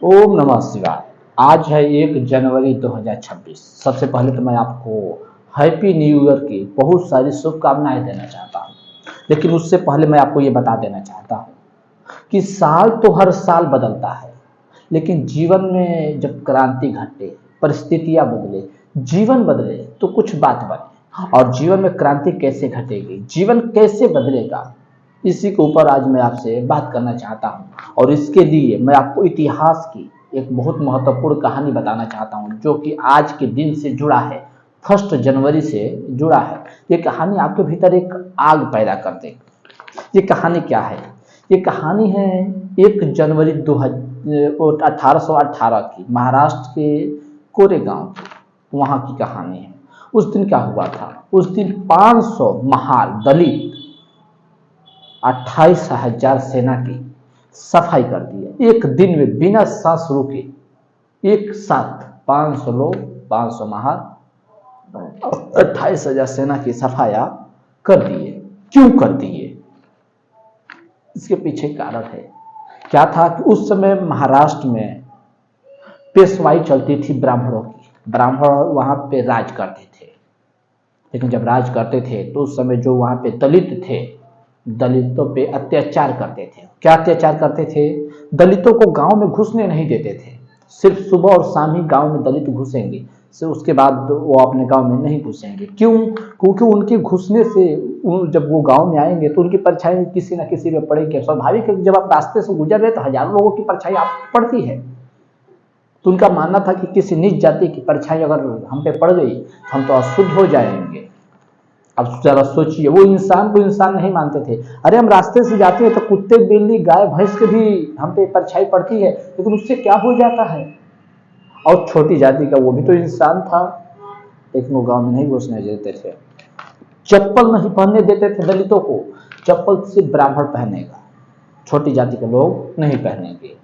ओम नमः शिवाय। आज है 1 जनवरी 2026। सबसे पहले तो मैं आपको हैप्पी न्यू ईयर की बहुत सारी शुभकामनाएं देना चाहता हूँ। लेकिन उससे पहले मैं आपको ये बता देना चाहता हूँ कि साल तो हर साल बदलता है, लेकिन जीवन में जब क्रांति घटे, परिस्थितियां बदले, जीवन बदले तो कुछ बात बने। और जीवन में क्रांति कैसे घटेगी, जीवन कैसे बदलेगा, इसी के ऊपर आज मैं आपसे बात करना चाहता हूँ। और इसके लिए मैं आपको इतिहास की एक बहुत महत्वपूर्ण कहानी बताना चाहता हूँ, जो कि आज के दिन से जुड़ा है, 1 जनवरी से जुड़ा है। ये कहानी आपके भीतर एक आग पैदा कर देगी। ये कहानी क्या है? ये कहानी है 1 जनवरी 1818 की, महाराष्ट्र के कोरेगांव की, वहाँ की कहानी है। उस दिन क्या हुआ था? उस दिन 500 महार दलित 28,000 सेना की सफाई कर दिया। एक दिन में बिना सांस रुके एक साथ 500 लोग, 500 महार, 28,000 सेना की सफाया कर दिए। क्यों कर दिए? इसके पीछे कारण है। क्या था कि उस समय महाराष्ट्र में पेशवाई चलती थी ब्राह्मणों की। ब्राह्मण वहां पे राज करते थे। लेकिन जब राज करते थे तो उस समय जो वहां पे दलित थे, दलितों पे अत्याचार करते थे। क्या अत्याचार करते थे? दलितों को गांव में घुसने नहीं देते थे। सिर्फ सुबह और शाम ही गांव में दलित घुसेंगे, से उसके बाद वो अपने गांव में नहीं घुसेंगे। क्यों? क्योंकि उनके घुसने से जब वो गांव में आएंगे तो उनकी परछाई किसी न किसी पे पड़ेगी। स्वाभाविक है कि जब आप रास्ते से गुजर रहे तो हजारों लोगों की परछाई आप पड़ती है। तो उनका मानना था कि किसी नीच जाति की परछाई अगर हम पे पड़ गई तो हम तो अशुद्ध हो जाएंगे। अब जरा सोचिए, वो इंसान को इंसान नहीं मानते थे। अरे हम रास्ते से जाते हैं तो कुत्ते, बिल्ली, गाय, भैंस के भी हम पे परछाई पड़ती है, लेकिन उससे क्या हो जाता है? और छोटी जाति का वो भी तो इंसान था, लेकिन वो गांव में नहीं घुसने देते थे। चप्पल नहीं पहनने देते थे दलितों को। चप्पल सिर्फ ब्राह्मण पहनेगा, छोटी जाति के लोग नहीं पहनेंगे।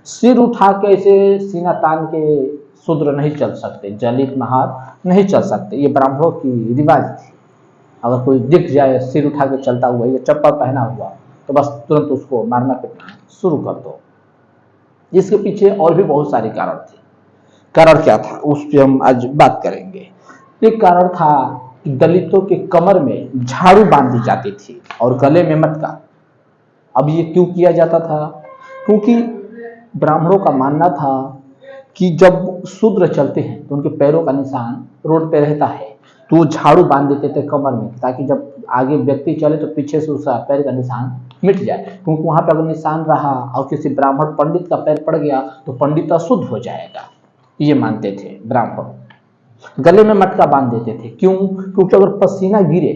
सिर उठा के ऐसे सीना तान के शूद्र नहीं चल सकते, दलित महार नहीं चल सकते। ये ब्राह्मणों की रिवाज थी। अगर कोई दिख जाए सिर उठा के चलता हुआ या चप्पल पहना हुआ तो बस तुरंत उसको मारना पीटना शुरू कर दो। इसके पीछे और भी बहुत सारे कारण थे। कारण क्या था उस पर हम आज बात करेंगे। एक कारण था कि दलितों के कमर में झाड़ू बांधी जाती थी और गले में मटका। अब ये क्यों किया जाता था? क्योंकि ब्राह्मणों का मानना था कि जब शूद्र चलते हैं तो उनके पैरों का निशान रोड पे रहता है, तो वो झाड़ू बांध देते थे कमर में, ताकि जब आगे व्यक्ति चले तो पीछे से उसका पैर का निशान मिट जाए। क्योंकि वहां पे अगर निशान रहा और किसी ब्राह्मण पंडित का पैर पड़ गया तो पंडित अशुद्ध हो जाएगा, ये मानते थे ब्राह्मण। गले में मटका बांध देते थे। क्यों? क्योंकि अगर पसीना गिरे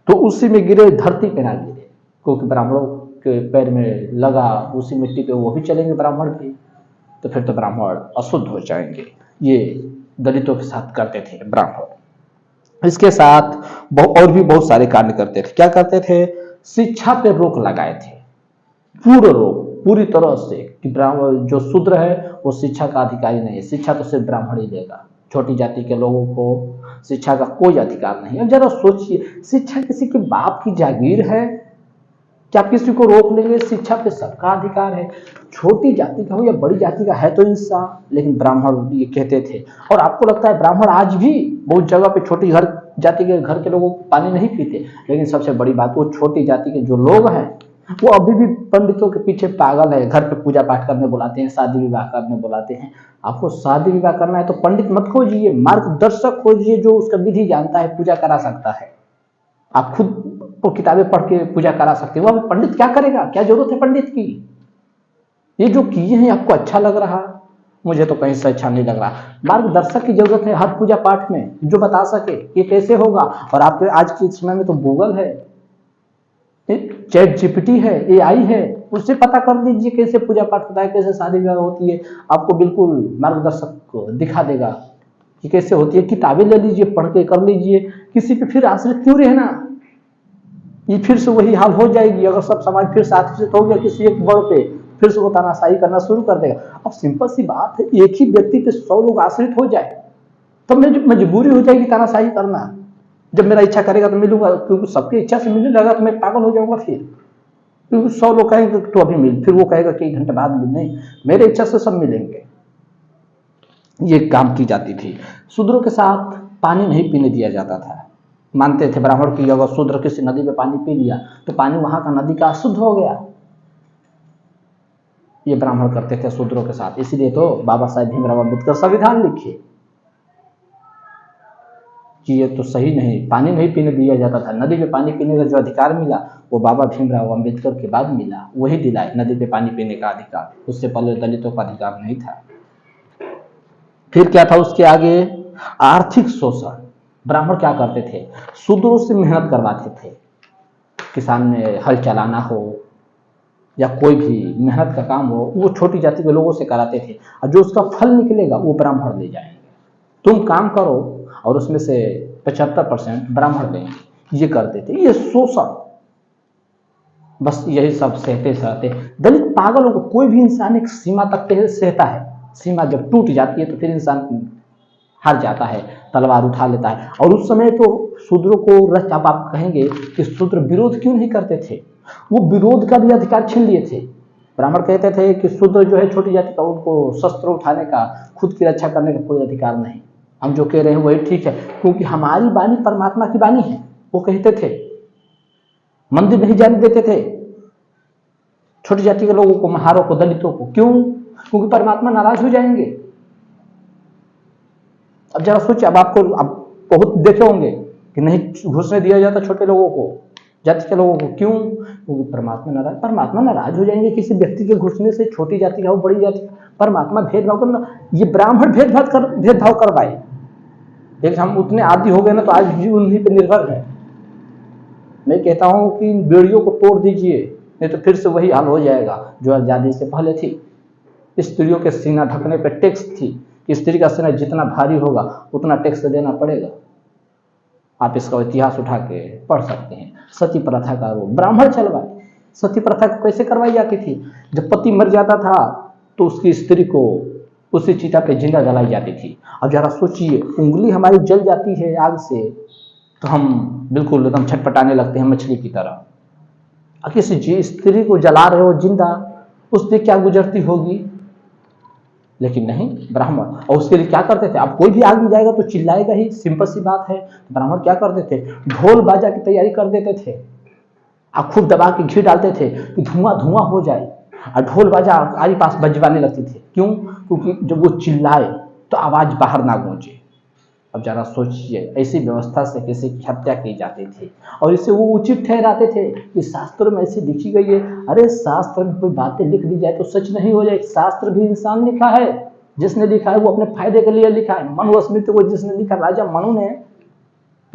तो उसी में गिरे, धरती पे ना गिरे। क्योंकि ब्राह्मणों के पैर में लगा उसी मिट्टी पे वो भी चलेंगे ब्राह्मण भी, तो फिर तो ब्राह्मण अशुद्ध हो जाएंगे। ये दलितों के साथ करते थे ब्राह्मण। इसके साथ और भी बहुत सारे कार्य करते थे। क्या करते थे? शिक्षा पे रोक लगाए थे, पूर्ण रोक, पूरी तरह से कि ब्राह्मण जो शूद्र है वो शिक्षा का अधिकारी नहीं है। शिक्षा तो सिर्फ ब्राह्मण ही देगा, छोटी जाति के लोगों को शिक्षा का कोई अधिकार नहीं है। जरा सोचिए, शिक्षा किसी के बाप की जागीर है? क्या किसी को रोक लेंगे? शिक्षा पे सबका अधिकार है, छोटी जाति का हो या बड़ी जाति का, है तो इंसान। लेकिन ब्राह्मण ये कहते थे। और आपको लगता है ब्राह्मण आज भी बहुत जगह पे छोटी घर जाति के घर के लोगों को पानी नहीं पीते? लेकिन सबसे बड़ी बात, वो छोटी जाति के जो लोग हैं वो अभी भी पंडितों के पीछे पागल है। घर पे पूजा पाठ करने बुलाते हैं, शादी विवाह करने बुलाते हैं। आपको शादी विवाह करना है तो पंडित मत खोजिए, मार्गदर्शक खोजिए जो उसका विधि जानता है, पूजा करा सकता है। आप खुद वो किताबें पढ़ के पूजा करा सकते हो। अब पंडित क्या करेगा? क्या जरूरत है पंडित की? ये जो किए हैं आपको अच्छा लग रहा? मुझे तो कहीं से अच्छा नहीं लग रहा। मार्गदर्शक की जरूरत है हर पूजा पाठ में, जो बता सके ये कैसे होगा। और आपके आज के समय में तो गूगल है, चैट जीपीटी है, एआई है, उससे पता कर लीजिए कैसे पूजा पाठ होता है, कैसे शादी विवाह होती है। आपको बिल्कुल मार्गदर्शक दिखा देगा कि कैसे होती है। किताबें ले लीजिए, पढ़ के कर लीजिए। किसी पे फिर आश्रित क्यों रहना? ये फिर से वही हाल हो जाएगी। अगर सब समाज फिर से आश्रित हो गया किसी एक बड़ पे, फिर से वो तानाशाही करना शुरू कर देगा। अब सिंपल सी बात है, एक ही व्यक्ति पे 100 लोग आश्रित हो जाए तो मजबूरी हो जाएगी तानाशाही करना। जब मेरा इच्छा करेगा तो मिलूंगा, क्योंकि सबकी इच्छा से मिलने लगा तो मैं पागल हो जाऊंगा फिर। फिर 100 लोग कहेंगे तो अभी मिल, फिर वो कहेगा कि 1 घंटे बाद मिल, नहीं, मेरे इच्छा से सब मिलेंगे। ये काम की जाती थी। शूद्रों के साथ पानी नहीं पीने दिया जाता था। मानते थे ब्राह्मण की अगर शूद्र किसी नदी में पानी पी लिया तो पानी वहां का नदी का अशुद्ध हो गया। ये ब्राह्मण करते थे शूद्रों के साथ। इसीलिए तो बाबा साहेब भीमराव अम्बेडकर संविधान लिखे कि ये तो सही नहीं, पानी नहीं पीने दिया जाता था। नदी में पानी पीने का जो अधिकार मिला वो बाबा भीमराव अम्बेडकर के बाद मिला, वही दिलाए नदी पे पानी पीने का अधिकार। उससे पहले दलितों का अधिकार नहीं था। फिर क्या था उसके आगे? आर्थिक शोषण। ब्राह्मण क्या करते थे? शूद्रों से मेहनत करवाते थे। किसान में हल चलाना हो या कोई भी मेहनत का काम हो, वो छोटी जाति के लोगों से कराते थे, और जो उसका फल निकलेगा वो ब्राह्मण ले जाएंगे। तुम काम करो और उसमें से 75% ब्राह्मण देंगे। ये करते थे, ये शोषण। बस यही सब सहते सहते दलित पागलों को। कोई भी इंसान एक सीमा तक सहता है, सीमा जब टूट जाती है तो फिर इंसान हार जाता है, तलवार उठा लेता है। और उस समय तो शूद्रों को अब आप कहेंगे कि शूद्र विरोध क्यों नहीं करते थे? वो विरोध का भी अधिकार छीन लिए थे। ब्राह्मण कहते थे कि शूद्र जो है छोटी जाति का, उनको शस्त्र उठाने का, खुद की रक्षा करने का कोई अधिकार नहीं। हम जो कह रहे हैं वही ठीक है, क्योंकि हमारी वाणी परमात्मा की वाणी है। वो कहते थे, मंदिर नहीं जाने देते थे छोटी जाति के लोगों को, महारों को, दलितों को। क्यों? क्योंकि परमात्मा नाराज हो जाएंगे। अब जरा सोचिए, अब आपको अब बहुत देखे होंगे कि नहीं घुसने दिया जाता छोटे लोगों को, जाति के लोगों को। क्यों? क्योंकि परमात्मा नाराज हो जाएंगे किसी व्यक्ति के घुसने से। छोटी जाति का हो, बड़ी जाति का, परमात्मा भेदभाव करना। ये ब्राह्मण भेदभाव करवाए। लेकिन हम उतने आदि हो गए ना, तो आज भी उन्हीं पर निर्भर है। मैं कहता हूं कि इन बेड़ियों को तोड़ दीजिए, नहीं तो फिर से वही हाल हो जाएगा जो आजादी से पहले थी। स्त्रियों के सीना ढकने पर टैक्स थी कि स्त्री का सीना जितना भारी होगा उतना टैक्स देना पड़ेगा। आप इसका इतिहास उठा के पढ़ सकते हैं। सती प्रथा का आरोप ब्राह्मण चलवाए। सती प्रथा कैसे करवाई जाती थी? जब पति मर जाता था तो उसकी स्त्री को उसी चिता पे जिंदा जलाई जाती थी। अब जरा सोचिए, उंगली हमारी जल जाती है आग से तो हम बिल्कुल एकदम छटपटाने लगते हैं मछली की तरह। अब किसी स्त्री को जला रहे हो जिंदा, उससे क्या गुजरती होगी? लेकिन नहीं, ब्राह्मण। और उसके लिए क्या करते थे? अब कोई भी आग में जाएगा तो चिल्लाएगा ही, सिंपल सी बात है। ब्राह्मण क्या करते थे? ढोल बाजा की तैयारी कर देते थे। अब खूब दबा के घी डालते थे कि धुआं धुआं हो जाए, और ढोल बाजा आगे पास बजवाने लगती थे। क्यों? क्योंकि जब वो चिल्लाए तो आवाज बाहर ना गूंजे। अब जरा सोचिए, ऐसी व्यवस्था से किसी की हत्या की जाती थी और इसे वो उचित ठहराते थे कि शास्त्र में ऐसी लिखी गई है। अरे शास्त्र में कोई बातें लिख दी जाए तो सच नहीं हो जाए। शास्त्र भी इंसान लिखा है, जिसने लिखा है वो अपने फायदे के लिए लिखा है। मनुस्मृति को जिसने लिखा, राजा मनु ने,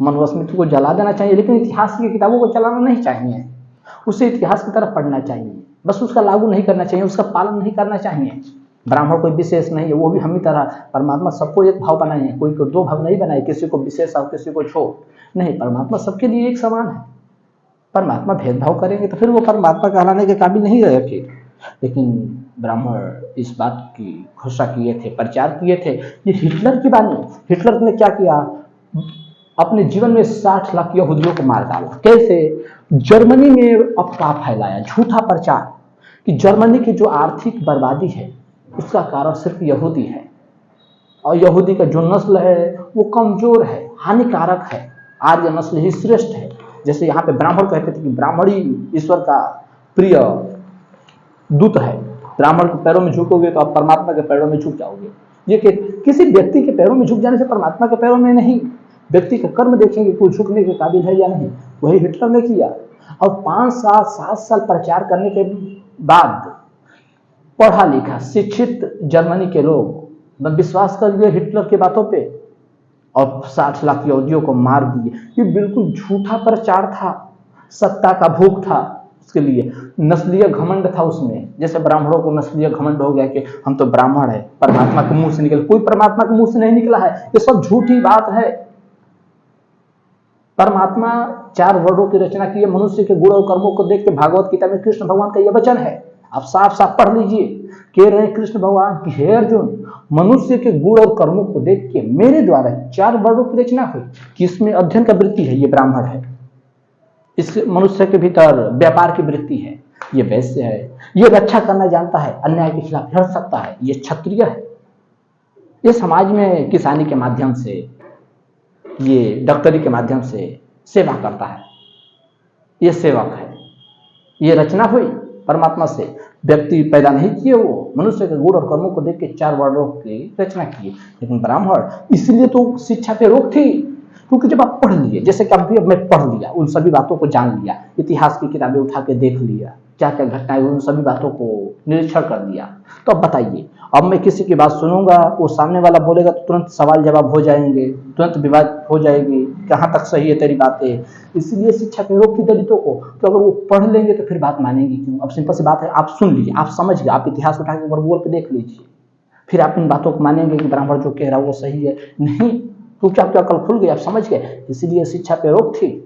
मनुस्मृति को जला देना चाहिए, लेकिन इतिहास की किताबों को जलाना नहीं चाहिए। उसे इतिहास की तरफ पढ़ना चाहिए, बस उसका लागू नहीं करना चाहिए, उसका पालन नहीं करना चाहिए। ब्राह्मण कोई विशेष नहीं है, वो भी हम ही तरह। परमात्मा सबको एक भाव बनाए हैं, कोई को 2 भाव नहीं बनाए, किसी को विशेष और किसी को छोड़ नहीं। परमात्मा सबके लिए एक समान है। परमात्मा भेदभाव करेंगे तो फिर वो परमात्मा कहलाने के काबिल नहीं रहे फिर। लेकिन ब्राह्मण इस बात की घोषणा किए थे, प्रचार किए थे। ये हिटलर की बानी। हिटलर ने क्या किया? अपने जीवन में 60 लाख यहूदियों को मार डाला। कैसे? जर्मनी में अफवाह फैलाया, झूठा प्रचार कि जर्मनी की जो आर्थिक बर्बादी है उसका कारण सिर्फ यहूदी है, और यहूदी का जो नस्ल है वो कमजोर है, हानिकारक है, आर्य नस्ल ही श्रेष्ठ है। जैसे यहाँ पे ब्राह्मण कहते थे कि ब्राह्मण ही ईश्वर का प्रिय दूत है, ब्राह्मण के पैरों में झुकोगे तो आप परमात्मा के पैरों में झुक जाओगे। ये कि किसी व्यक्ति के पैरों में झुक जाने से परमात्मा के पैरों में नहीं, व्यक्ति का कर्म देखेंगे कि वो झुकने के काबिल है या नहीं। वही हिटलर ने किया, और 5 साल 7 साल प्रचार करने के बाद पढ़ा लिखा शिक्षित जर्मनी के लोग विश्वास कर लिए हिटलर की बातों पे, और 60 लाख यहूदियों को मार दिए। ये बिल्कुल झूठा प्रचार था, सत्ता का भूख था उसके लिए, नस्लीय घमंड था उसमें। जैसे ब्राह्मणों को नस्लीय घमंड हो गया कि हम तो ब्राह्मण है, परमात्मा के मुंह से निकल। कोई परमात्मा के मुंह से नहीं निकला है, ये सब झूठी बात है। परमात्मा 4 वर्णों की रचना की है, मनुष्य के गुण और कर्मों को देख के भागवत गीता में कृष्ण भगवान का यह वचन है। आप साफ साफ पढ़ लीजिए, कह रहे हैं कृष्ण भगवान की, हे अर्जुन, मनुष्य के गुण और कर्मों को देख के मेरे द्वारा 4 वर्णों की रचना हुई। किसमें अध्ययन का वृत्ति है? ये ब्राह्मण है। इस मनुष्य के भीतर व्यापार की वृत्ति है, ये वैश्य है, ये रक्षा करना जानता है, अन्याय के खिलाफ लड़ सकता है, ये क्षत्रिय है, ये समाज में किसानी के माध्यम से, ये डॉक्टरी के माध्यम से सेवा करता है, ये सेवक है। ये रचना हुई परमात्मा से, व्यक्ति पैदा नहीं किए, वो मनुष्य के गुण और कर्मों को देख के 4 वर्णों की रचना किए। लेकिन ब्राह्मण, इसलिए तो शिक्षा पे रोक थी, क्योंकि जब आप पढ़ लिए, जैसे कि अभी मैं पढ़ लिया, उन सभी बातों को जान लिया, इतिहास की किताबें उठा के देख लिया, क्या क्या घटनाएं, उन सभी बातों को निरीक्षण कर लिया, तो अब बताइए, अब मैं किसी की बात सुनूंगा, वो सामने वाला बोलेगा तो तुरंत सवाल जवाब हो जाएंगे, तुरंत विवाद हो जाएगी, कहाँ तक सही है तेरी बातें। इसलिए शिक्षा पे रोक थी दलितों को, तो अगर वो पढ़ लेंगे तो फिर बात मानेंगे क्यों। अब सिंपल सी बात है, आप सुन लीजिए, आप समझ गए, आप इतिहास उठा के गूगल पे देख लीजिए, फिर आप इन बातों को मानेंगे कि ब्राह्मण जो कह रहा है वो सही है। नहीं, क्योंकि आपकी अकल खुल गई, आप समझ गए, इसलिए शिक्षा पे रोक थी।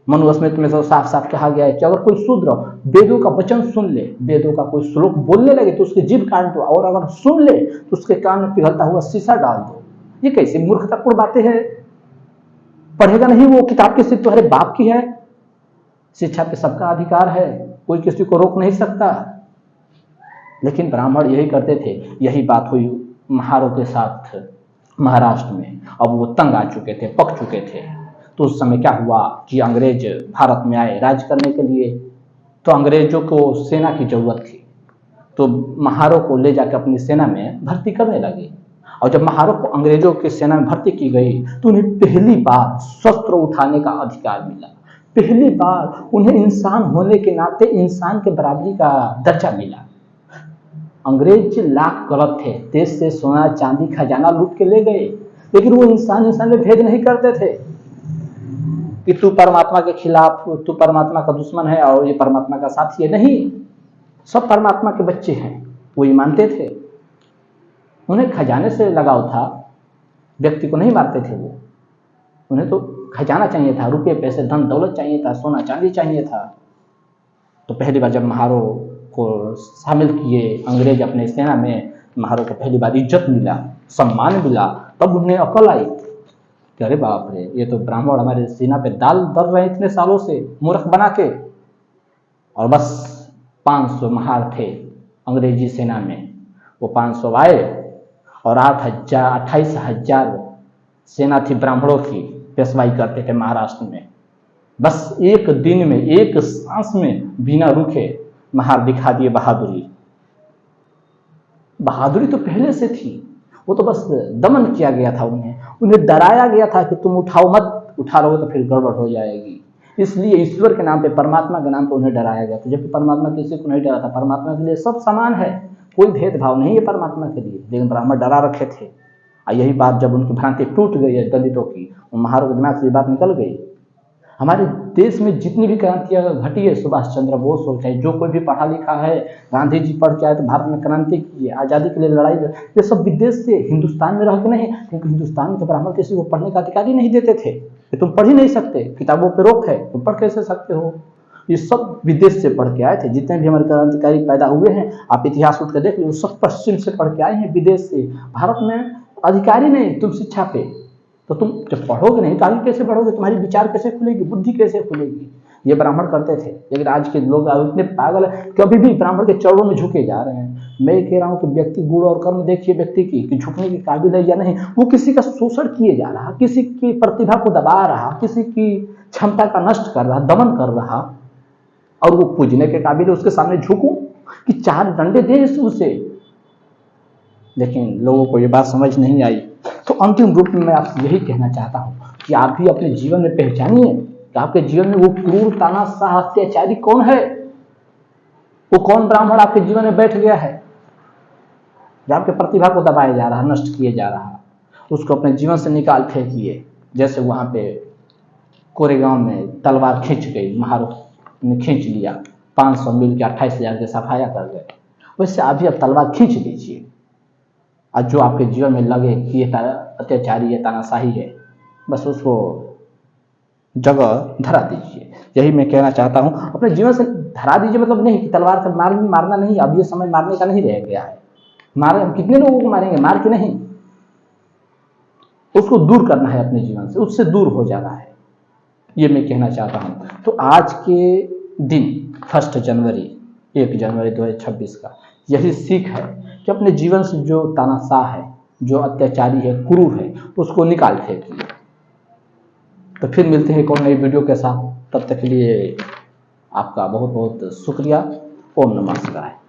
मनुस्मृति में तो साफ साफ कहा गया है कि अगर कोई शूद्र वेदों का वचन सुन ले, वेदों का कोई श्लोक बोलने लगे तो उसकी जीभ काट दो, और अगर सुन ले तो उसके कान में पिघलता हुआ शीशा डाल दो। ये कैसी मूर्खतापूर्ण बातें हैं। पढ़ेगा नहीं वो, किताब की सिर्फ तुम्हारे बाप की है। शिक्षा पे सबका अधिकार है, कोई किसी को रोक नहीं सकता। लेकिन ब्राह्मण यही करते थे। यही बात हुई महारों के साथ महाराष्ट्र में। अब वो तंग आ चुके थे, पक चुके थे। तो उस समय क्या हुआ कि अंग्रेज भारत में आए राज करने के लिए, तो अंग्रेजों को सेना की जरूरत थी, तो महारों को ले जाकर अपनी सेना में भर्ती करने लगे। और जब महारों को अंग्रेजों की सेना में भर्ती की गई तो उन्हें पहली बार शस्त्र उठाने का अधिकार मिला। पहली बार उन्हें इंसान होने के नाते इंसान के बराबरी का दर्जा मिला। अंग्रेज लाख गलत थे, देश से सोना चांदी खजाना लूट के ले गए, लेकिन वो इंसान में भेद नहीं करते थे कि तू परमात्मा के खिलाफ, तू परमात्मा का दुश्मन है और ये परमात्मा का साथी है। नहीं, सब परमात्मा के बच्चे हैं, वो ये मानते थे। उन्हें खजाने से लगाव था, व्यक्ति को नहीं मारते थे वो। उन्हें तो खजाना चाहिए था, रुपये पैसे धन दौलत चाहिए था, सोना चांदी चाहिए था। तो पहली बार जब महारों को शामिल किए अंग्रेज अपने सेना में, महारों को पहली बार इज्जत मिला, सम्मान मिला, तब उन्हें अकल आई कि अरे बाप रे, ये तो ब्राह्मण हमारे सेना पे दाल दर रहे इतने सालों से मूर्ख बना के। और बस 500 महार थे अंग्रेजी सेना में, वो 500 आए और 28,000 सेना थी ब्राह्मणों की, पेशवाई करते थे महाराष्ट्र में। बस एक दिन में, एक सांस में बिना रुके महार दिखा दिए बहादुरी। बहादुरी तो पहले से थी, वो तो बस दमन किया गया था। उन्हें डराया गया था कि तुम उठाओ मत, उठा लोगे तो फिर गड़बड़ हो जाएगी। इसलिए ईश्वर के नाम पे, परमात्मा के नाम पे उन्हें डराया गया था, जबकि परमात्मा किसी को नहीं डरा था। परमात्मा के लिए सब समान है, कोई भेदभाव नहीं है परमात्मा के लिए, लेकिन ब्राह्मण डरा रखे थे। और यही बात जब उनकी भ्रांति टूट गई है दलितों की, महारों के दिमाग से ये बात निकल गई। हमारे देश में जितनी भी क्रांतियां घटी है, सुभाष चंद्र बोस हो चाहे जो कोई भी पढ़ा लिखा है, गांधी जी पढ़ के आए तो भारत में क्रांति की है, आज़ादी के लिए लड़ाई, ये सब विदेश से, हिंदुस्तान में रह के नहीं। क्योंकि हिंदुस्तान में तो ब्राह्मण किसी को पढ़ने का अधिकार ही नहीं देते थे कि तुम पढ़ ही नहीं सकते, किताबों पर रोक है, तुम पढ़ कैसे सकते हो। ये सब विदेश से पढ़ के आए थे। जितने भी हमारे क्रांतिकारी पैदा हुए हैं, आप इतिहास उठ कर देख लो, सब पश्चिम से पढ़ के आए हैं, विदेश से। भारत में अधिकार ही नहीं तुम शिक्षा पे, तो तुम जब पढ़ोगे नहीं तो आगे कैसे बढ़ोगे, तुम्हारी विचार कैसे खुलेगी, बुद्धि कैसे खुलेगी। ये ब्राह्मण करते थे। लेकिन आज के लोग इतने पागल है कि अभी भी ब्राह्मण के चरणों में झुके जा रहे हैं। मैं कह रहा हूँ कि व्यक्ति गुण और कर्म देखिए व्यक्ति की कि झुकने के काबिल है या नहीं। वो किसी का शोषण किए जा रहा, किसी की प्रतिभा को दबा रहा, किसी की क्षमता का नष्ट कर रहा, दमन कर रहा, और वो पूजने के काबिल है, उसके सामने झुकूं कि 4 डंडे दे उसे। लेकिन लोगों को ये बात समझ नहीं आई। तो अंतिम रूप में मैं आपसे यही कहना चाहता हूँ कि आप भी अपने जीवन में पहचानिए कि आपके जीवन में वो क्रूर तानाशाह अत्याचारी कौन है, वो कौन ब्राह्मण आपके जीवन में बैठ गया है जो आपके प्रतिभा को दबाया जा रहा, नष्ट किए जा रहा। उसको अपने जीवन से निकाल फेंकिए। जैसे वहां पे कोरेगांव में तलवार खींच गई, महारों ने खींच लिया, 500 मिल के 28,000 के सफाया कर गए, वैसे आप भी अब तलवार खींच लीजिए। और जो आपके जीवन में लगे कि ये अत्याचारी है, तानाशाही है, बस उसको जगह धरा दीजिए। यही मैं कहना चाहता हूँ, अपने जीवन से धरा दीजिए। मतलब नहीं कि तलवार से मारना नहीं, अब ये समय मारने का नहीं रह गया है। मारे, कितने लोगों को मारेंगे, मार के नहीं, उसको दूर करना है अपने जीवन से, उससे दूर हो जाना है, ये मैं कहना चाहता हूँ। तो आज के दिन 1 जनवरी 2026 का। यही सीख है कि अपने जीवन से जो तानाशाह है, जो अत्याचारी है, क्रूर है, उसको निकाल फेंकिए। तो फिर मिलते हैं एक और नई वीडियो के साथ, तब तक के लिए आपका बहुत बहुत शुक्रिया। ओम नमः शिवाय।